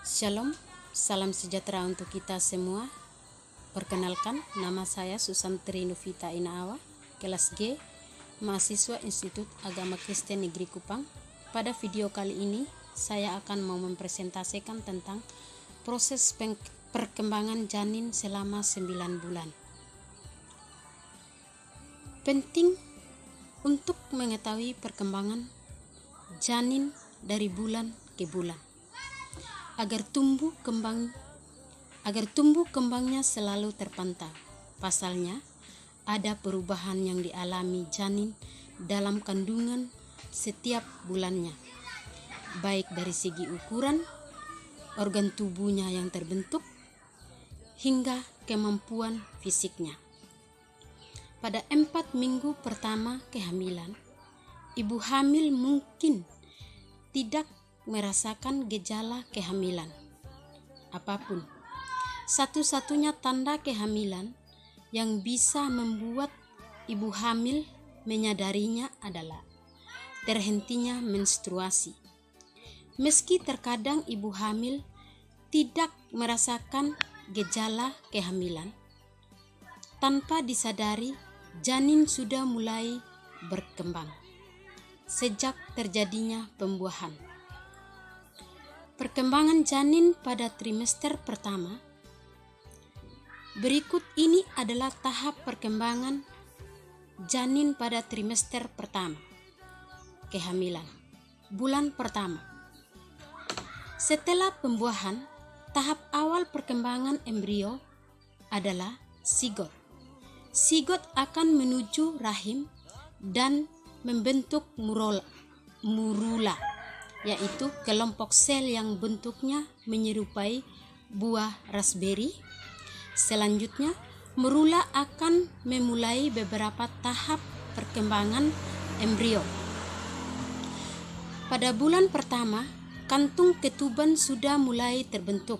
Shalom, salam sejahtera untuk kita semua. Perkenalkan, nama saya Susantri Nufita Inaawa, kelas G, mahasiswa Institut Agama Kristen Negeri Kupang. Pada video kali ini, saya akan mau mempresentasikan tentang proses perkembangan janin selama 9 bulan. Penting untuk mengetahui perkembangan janin dari bulan ke bulan, agar tumbuh kembangnya selalu terpantau. Pasalnya, ada perubahan yang dialami janin dalam kandungan setiap bulannya, baik dari segi ukuran, organ tubuhnya yang terbentuk, hingga kemampuan fisiknya. Pada 4 minggu pertama kehamilan, ibu hamil mungkin tidak merasakan gejala kehamilan apapun. Satu-satunya tanda kehamilan yang bisa membuat ibu hamil menyadarinya adalah terhentinya menstruasi. Meski terkadang ibu hamil tidak merasakan gejala kehamilan, tanpa disadari janin sudah mulai berkembang sejak terjadinya pembuahan. Perkembangan janin pada trimester pertama. Berikut ini adalah tahap perkembangan janin pada trimester pertama kehamilan. Bulan pertama. Setelah pembuahan, tahap awal perkembangan embrio adalah sigot. Sigot akan menuju rahim dan membentuk murula, yaitu kelompok sel yang bentuknya menyerupai buah raspberry. Selanjutnya, murula akan memulai beberapa tahap perkembangan embrio. Pada bulan pertama, kantung ketuban sudah mulai terbentuk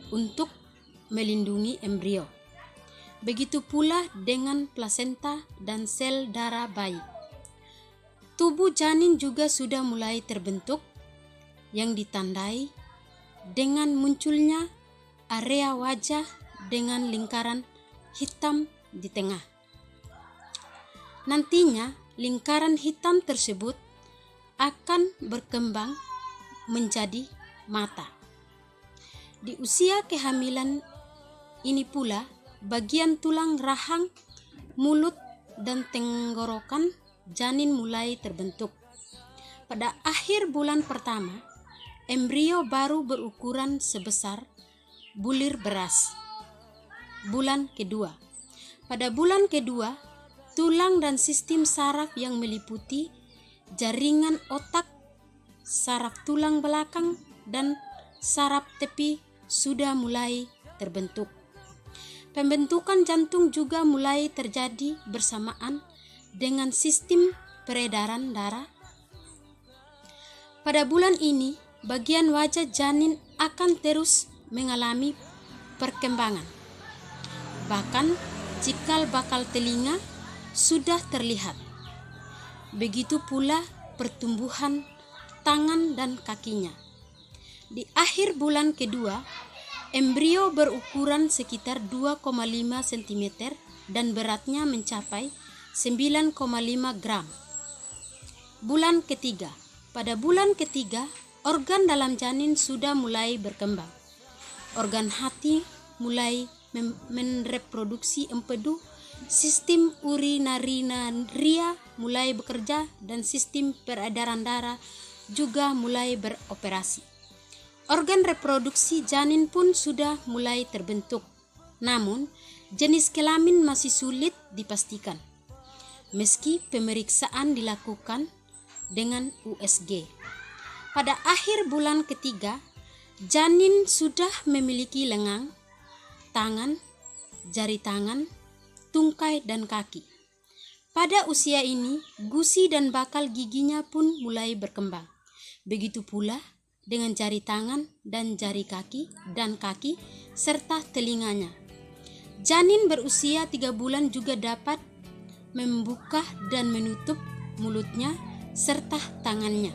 untuk melindungi embrio. Begitu pula dengan plasenta dan sel darah bayi. Tubuh janin juga sudah mulai terbentuk, yang ditandai dengan munculnya area wajah dengan lingkaran hitam di tengah. Nantinya, lingkaran hitam tersebut akan berkembang menjadi mata. Di usia kehamilan ini pula, bagian tulang rahang, mulut, dan tenggorokan janin mulai terbentuk. Pada akhir bulan pertama, embrio baru berukuran sebesar bulir beras. Bulan kedua. Pada bulan kedua, tulang dan sistem saraf yang meliputi jaringan otak, saraf tulang belakang, dan saraf tepi sudah mulai terbentuk. Pembentukan jantung juga mulai terjadi bersamaan dengan sistem peredaran darah. Pada bulan ini, bagian wajah janin akan terus mengalami perkembangan. Bahkan cikal bakal telinga sudah terlihat. Begitu pula pertumbuhan tangan dan kakinya. Di akhir bulan kedua, embrio berukuran sekitar 2,5 cm dan beratnya mencapai 9,5 gram. Bulan ketiga. Pada bulan ketiga, organ dalam janin sudah mulai berkembang. Organ hati mulai mereproduksi empedu, sistem urinariria mulai bekerja, dan sistem peredaran darah juga mulai beroperasi. Organ reproduksi janin pun sudah mulai terbentuk. Namun, jenis kelamin masih sulit dipastikan, meski pemeriksaan dilakukan dengan USG. Pada akhir bulan ketiga, janin sudah memiliki lengan, tangan, jari tangan, tungkai, dan kaki. Pada usia ini, gusi dan bakal giginya pun mulai berkembang. Begitu pula dengan jari tangan dan jari kaki dan kaki serta telinganya. Janin berusia 3 bulan juga dapat membuka dan menutup mulutnya serta tangannya.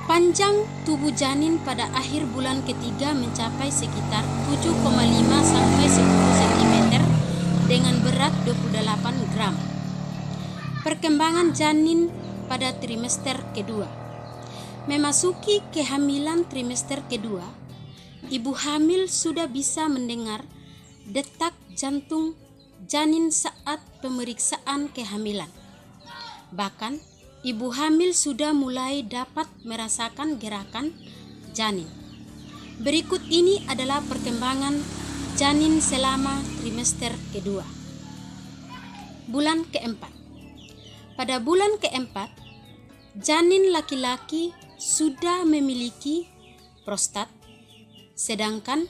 Panjang tubuh janin pada akhir bulan ketiga mencapai sekitar 7,5 sampai 10 cm dengan berat 28 gram. Perkembangan janin pada trimester kedua. Memasuki kehamilan trimester kedua, ibu hamil sudah bisa mendengar detak jantung janin saat pemeriksaan kehamilan. Bahkan, ibu hamil sudah mulai dapat merasakan gerakan janin. Berikut ini adalah perkembangan janin selama trimester kedua. Bulan keempat. Pada bulan keempat, janin laki-laki sudah memiliki prostat, sedangkan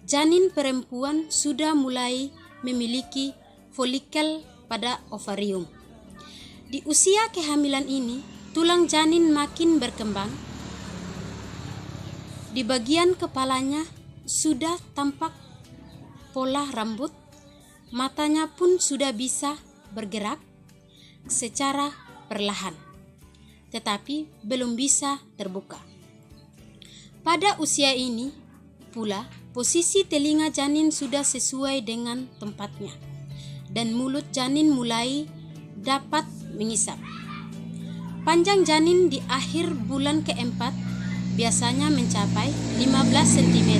janin perempuan sudah mulai memiliki folikel pada ovarium. Di usia kehamilan ini, tulang janin makin berkembang. Di bagian kepalanya sudah tampak pola rambut, matanya pun sudah bisa bergerak secara perlahan, tetapi belum bisa terbuka. Pada usia ini pula, posisi telinga janin sudah sesuai dengan tempatnya, dan mulut janin mulai dapat mengisap. Panjang janin di akhir bulan keempat biasanya mencapai 15 cm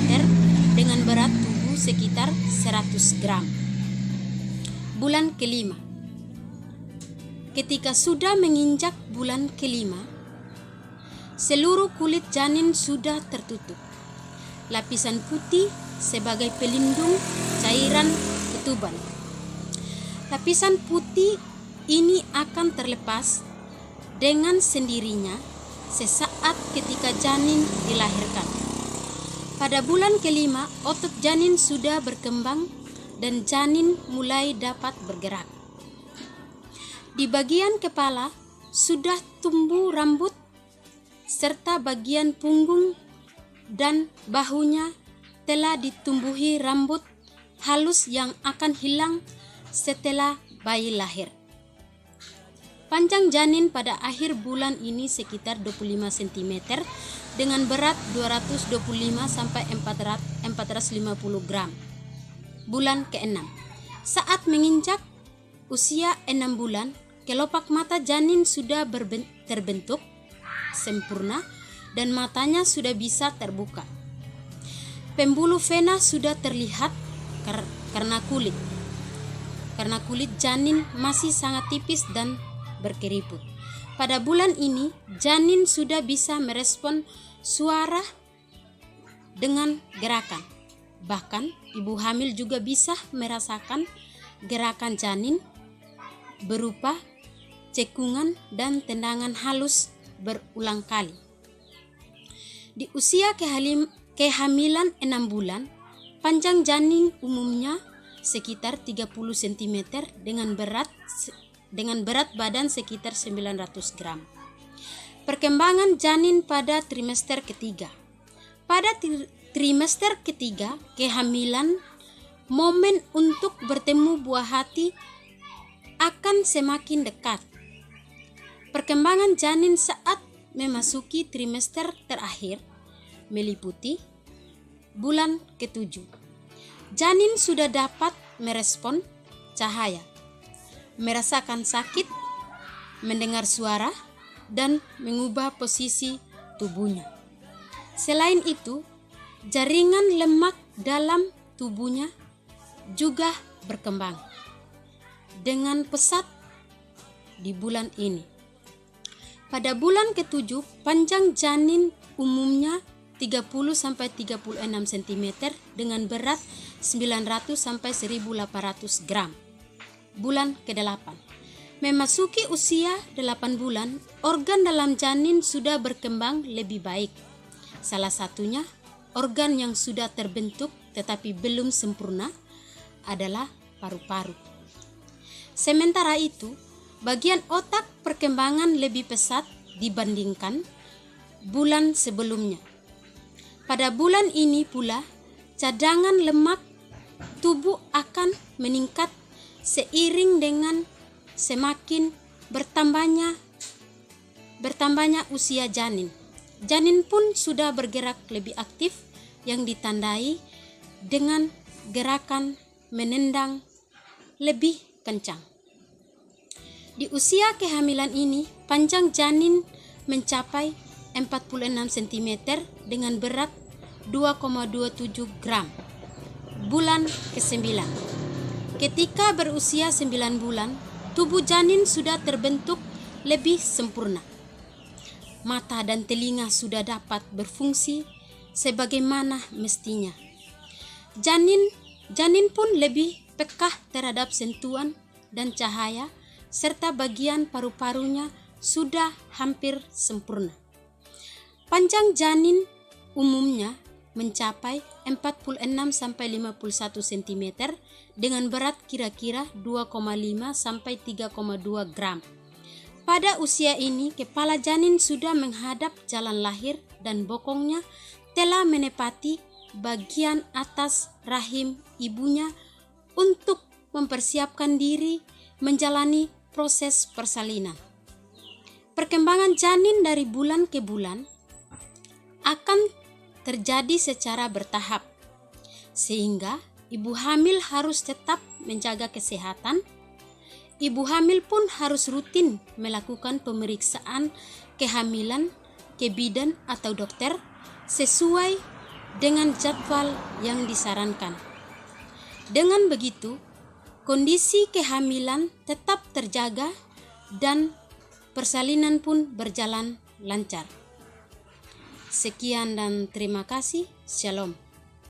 dengan berat tubuh sekitar 100 gram. Bulan kelima. Ketika sudah menginjak bulan kelima, seluruh kulit janin sudah tertutup. Lapisan putih sebagai pelindung cairan ketuban. Lapisan putih ini akan terlepas dengan sendirinya sesaat ketika janin dilahirkan. Pada bulan kelima, otot janin sudah berkembang dan janin mulai dapat bergerak. Di bagian kepala sudah tumbuh rambut serta bagian punggung dan bahunya telah ditumbuhi rambut halus yang akan hilang setelah bayi lahir. Panjang janin pada akhir bulan ini sekitar 25 cm dengan berat 225 sampai 450 gram. Bulan ke-6. Saat menginjak usia 6 bulan, kelopak mata janin sudah terbentuk sempurna dan matanya sudah bisa terbuka. Pembuluh vena sudah terlihat karena kulit janin masih sangat tipis dan berkeriput. Pada bulan ini, janin sudah bisa merespon suara dengan gerakan. Bahkan, ibu hamil juga bisa merasakan gerakan janin berupa cekungan dan tendangan halus berulang kali. Di usia kehamilan 6 bulan, panjang janin umumnya sekitar 30 cm dengan berat badan sekitar 900 gram. Perkembangan janin pada trimester ketiga. Pada trimester ketiga kehamilan, momen untuk bertemu buah hati akan semakin dekat. Perkembangan janin saat memasuki trimester terakhir meliputi bulan ke-7. Janin sudah dapat merespon cahaya, merasakan sakit, mendengar suara, dan mengubah posisi tubuhnya. Selain itu, jaringan lemak dalam tubuhnya juga berkembang dengan pesat di bulan ini. Pada bulan ke-7, panjang janin umumnya 30 sampai 36 cm dengan berat 900 sampai 1800 gram. Bulan ke-8. Memasuki usia 8 bulan, organ dalam janin sudah berkembang lebih baik. Salah satunya, organ yang sudah terbentuk tetapi belum sempurna adalah paru-paru. Sementara itu, bagian otak perkembangan lebih pesat dibandingkan bulan sebelumnya. Pada bulan ini pula, cadangan lemak tubuh akan meningkat seiring dengan semakin bertambahnya usia janin. Janin pun sudah bergerak lebih aktif yang ditandai dengan gerakan menendang lebih kencang. Di usia kehamilan ini, panjang janin mencapai 46 cm dengan berat 2,27 gram. Bulan ke-9. Ketika berusia 9 bulan, tubuh janin sudah terbentuk lebih sempurna. Mata dan telinga sudah dapat berfungsi sebagaimana mestinya. Janin pun lebih peka terhadap sentuhan dan cahaya, serta bagian paru-parunya sudah hampir sempurna. Panjang janin umumnya mencapai 46-51 cm dengan berat kira-kira 2,5 sampai 3,2 gram. Pada usia ini, kepala janin sudah menghadap jalan lahir dan bokongnya telah menepati bagian atas rahim ibunya untuk mempersiapkan diri menjalani proses persalinan. Perkembangan janin dari bulan ke bulan akan terjadi secara bertahap, sehingga ibu hamil harus tetap menjaga kesehatan. Ibu hamil pun harus rutin melakukan pemeriksaan kehamilan ke bidan atau dokter sesuai dengan jadwal yang disarankan. Dengan begitu, kondisi kehamilan tetap terjaga dan persalinan pun berjalan lancar. Sekian dan terima kasih. Shalom.